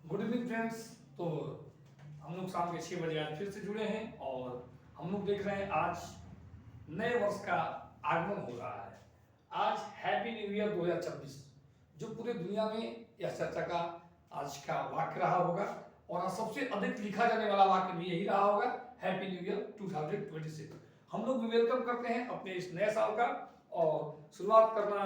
Good evening friends. तो हम लोग शाम के 6 बजे आज फिर से जुड़े हैं और हम लोग देख रहे हैं आज नए वर्ष का आगमन हो रहा है। आज हैप्पी न्यू ईयर 2026 जो पूरे दुनिया में यह चर्चा का आज का वाक्य रहा होगा और आज सबसे अधिक लिखा जाने वाला वाक्य भी यही रहा होगा, हैप्पी न्यू ईयर 2026। हम लोग भी वेलकम करते हैं अपने इस नए साल का और शुरुआत करना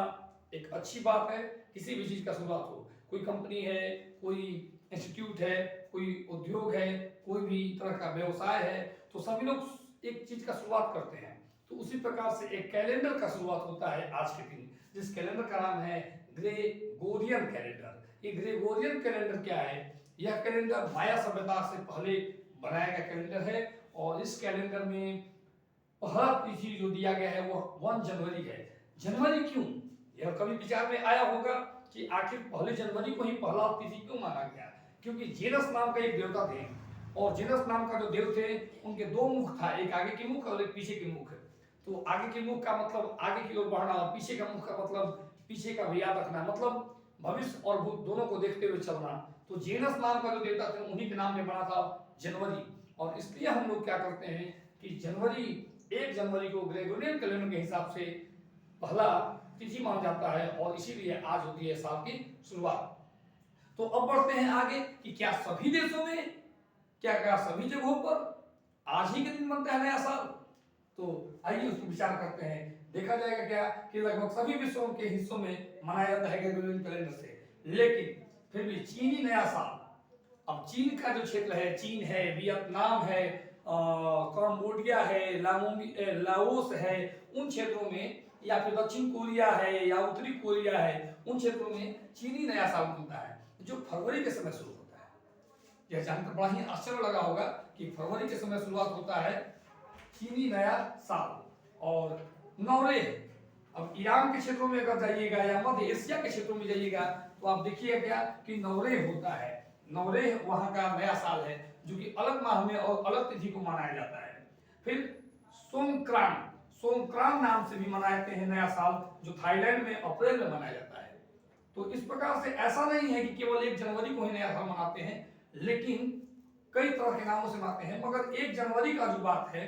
एक अच्छी बात है। किसी भी चीज़ का शुरुआत हो, कोई कंपनी है, कोई इंस्टीट्यूट है, कोई उद्योग है, कोई भी तरह का व्यवसाय है, तो सभी लोग एक चीज का शुरुआत करते हैं। तो उसी प्रकार से एक कैलेंडर का शुरुआत होता है आज के दिन, जिस कैलेंडर का नाम है ग्रेगोरियन कैलेंडर। ये ग्रेगोरियन कैलेंडर क्या है? यह कैलेंडर माया सभ्यता से पहले बनाया गया कैलेंडर है और इस कैलेंडर में पहला तिथि जो दिया गया है वो 1 जनवरी है। जनवरी क्यों? यह कभी विचार में आया होगा कि आखिर पहले जनवरी को ही पहला तिथि क्यों माना गया? क्योंकि जेनस नाम का एक देवता थे और जेनस नाम का जो देव थे उनके 2 मुख था, एक आगे के मुख और एक पीछे के मुख। तो आगे के मुख का मतलब आगे की ओर बढ़ना और पीछे का मुख का मतलब पीछे का भी याद रखना, मतलब भविष्य और भूत दोनों को देखते हुए चलना। तो जेनस नाम का जो देवता थे उन्हीं के नाम में बना था जनवरी। और इसलिए हम लोग क्या करते हैं कि जनवरी 1 जनवरी को ग्रेगोरियन कैलेंडर के हिसाब से पहला तिथि माना जाता है और इसीलिए आज होती है साल की शुरुआत। तो अब बढ़ते हैं आगे कि क्या सभी देशों में, क्या सभी जगहों पर आज ही के दिन बनता है नया साल? तो आइए उस पर विचार करते हैं। देखा जाएगा क्या कि लगभग सभी विश्व के हिस्सों में मनाया जाता है ग्रेगोरियन कैलेंडर से, लेकिन फिर भी चीनी नया साल, अब चीन का जो क्षेत्र है, चीन है, वियतनाम है, कंबोडिया है, लाओस है, उन क्षेत्रों में, या फिर दक्षिण कोरिया है या उत्तरी कोरिया है, उन क्षेत्रों में चीनी नया साल बनता है जो फरवरी के समय शुरू होता है। यह जानकर बड़ा ही आश्चर्य लगा होगा कि फरवरी के समय शुरुआत होता है चीनी नया साल। और नवरेह, अब ईरान के क्षेत्रों में अगर जाइएगा या मध्य एशिया के क्षेत्रों में जाइएगा तो आप देखिएगा क्या कि नवरेह होता है। नवरेह वहां का नया साल है जो कि अलग माह में और अलग तिथि को मनाया जाता है। फिर सोंक्रांत, सोंक्रांत नाम से भी मनाते हैं नया साल, जो थाईलैंड में अप्रैल में मनाया जाता है। तो इस प्रकार से ऐसा नहीं है कि केवल 1 जनवरी को ही नया साल मनाते हैं, लेकिन कई तरह के नामों से मनाते हैं। मगर 1 जनवरी का जो बात है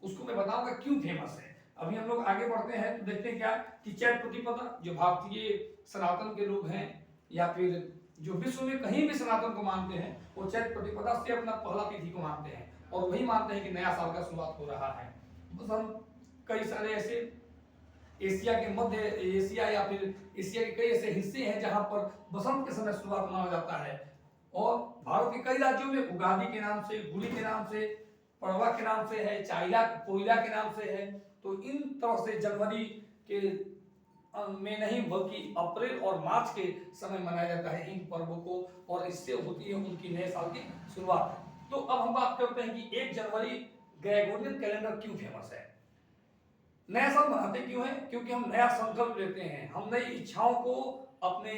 उसको मैं बताऊंगा क्यों फेमस है। अभी हम लोग आगे बढ़ते हैं तो देखते हैं क्या कि चैत्र प्रतिपदा, जो भारतीय सनातन के लोग हैं या फिर जो विश्व में कहीं भी सनातन को मानते हैं, वो चैत्र प्रतिपदा से अपना पहला तिथि को मानते हैं और वही मानते हैं कि नया साल का शुरुआत हो रहा है। बस हम कई सारे ऐसे एशिया के मध्य एशिया या फिर एशिया के कई ऐसे हिस्से हैं जहां पर बसंत के समय शुरुआत माना जाता है। और भारत के कई राज्यों में उगादी के नाम से, गुड़ी के नाम से, पड़वा के नाम से है, चाइला कोयला के नाम से है। तो इन तरह से जनवरी के में नहीं बल्कि अप्रैल और मार्च के समय मनाया जाता है इन पर्वों को और इससे होती है उनकी नए साल की शुरुआत। तो अब हम बात करते हैं कि 1 जनवरी ग्रेगोरियन कैलेंडर क्यों फेमस है। नया साल मनाते क्यों है? क्योंकि हम नया संकल्प लेते हैं, हम नई इच्छाओं को अपने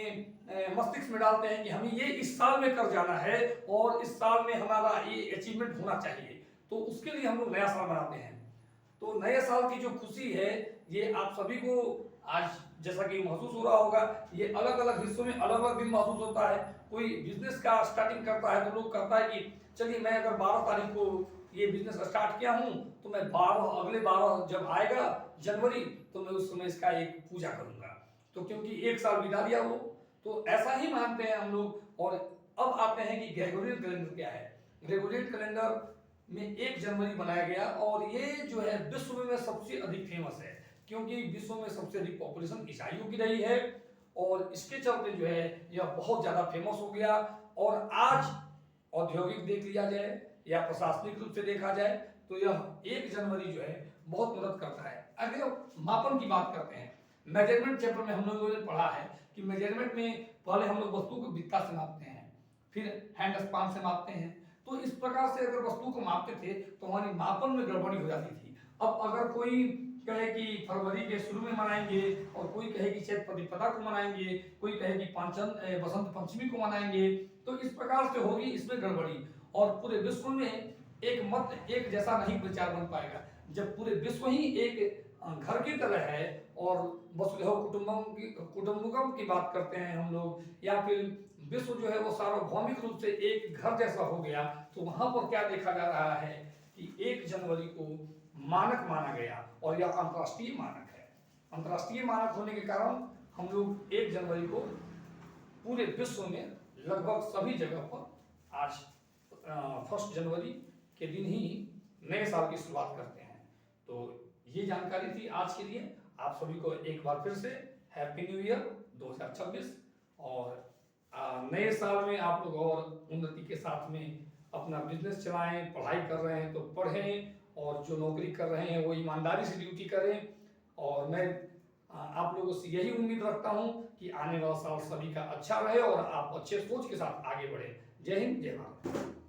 मस्तिष्क में डालते हैं कि हमें ये इस साल में कर जाना है और इस साल में हमारा ये अचीवमेंट होना चाहिए। तो उसके लिए हम लोग नया साल मनाते हैं। तो नए साल की जो खुशी है ये आप सभी को आज जैसा कि महसूस हो रहा होगा, ये अलग अलग हिस्सों में अलग अलग दिन महसूस होता है। कोई बिजनेस का स्टार्टिंग करता है तो लोग करता है कि चलिए मैं अगर 12 तारीख को ये बिजनेस स्टार्ट किया हूं तो मैं 12 अगले 12 जब आएगा जनवरी तो मैं उस समय इसका एक पूजा करूंगा। तो क्योंकि 1 साल बिता दिया वो, तो ऐसा ही मानते हैं हम लोग। और अब आते हैं कि ग्रेगोरियन कैलेंडर क्या है। ग्रेगोरियन कैलेंडर में 1 जनवरी बनाया गया और ये जो है विश्व में सबसे अधिक फेमस है क्योंकि विश्व में सबसे अधिक पॉपुलेशन ईसाइयों की रही है और इसके चलते जो है यह बहुत ज्यादा फेमस हो गया। और आज औद्योगिक देख लिया जाए या प्रशासनिक रूप से देखा जाए तो यह 1 जनवरी जो है बहुत मदद करता है। अगर मापन की बात करते हैं, मेजरमेंट चैप्टर में हम लोगों ने पढ़ा है कि मेजरमेंट में पहले हम लोग वस्तु को बित्ता से मापते हैं, फिर हैंड स्पान से मापते हैं। तो इस प्रकार से अगर वस्तु को मापते थे तो हमारी मापन में गड़बड़ी हो जाती थी। अब अगर कोई कहे कि फरवरी के शुरू में मनाएंगे और कोई कहे कि चैत्र प्रतिपदा को मनाएंगे, कोई कहे कि बसंत पंचमी को मनाएंगे, तो इस प्रकार से होगी इसमें गड़बड़ी और पूरे विश्व में एक मत एक जैसा नहीं विचार बन पाएगा। जब पूरे विश्व ही एक घर की तरह है और वसुधैव कुटुंबकम की बात करते हैं हम लोग, या फिर विश्व जो है वो सार्वभौमिक रूप से एक घर जैसा हो गया, तो वहां पर क्या देखा जा रहा है कि 1 जनवरी को मानक माना गया और यह अंतर्राष्ट्रीय मानक है। अंतर्राष्ट्रीय मानक होने के कारण हम लोग 1 जनवरी को पूरे विश्व में लगभग सभी जगह पर आज 1 जनवरी के दिन ही नए साल की शुरुआत करते हैं। तो ये जानकारी थी आज के लिए। आप सभी को एक बार फिर से हैप्पी न्यू ईयर 2026। और नए साल में आप लोग और उन्नति के साथ में अपना बिजनेस चलाएं, पढ़ाई कर रहे हैं तो पढ़ें, और जो नौकरी कर रहे हैं वो ईमानदारी से ड्यूटी करें। और मैं आप लोगों से यही उम्मीद रखता हूं कि आने वाला साल सभी का अच्छा रहे और आप अच्छे सोच के साथ आगे बढ़ें। जय हिंद, जय भारत।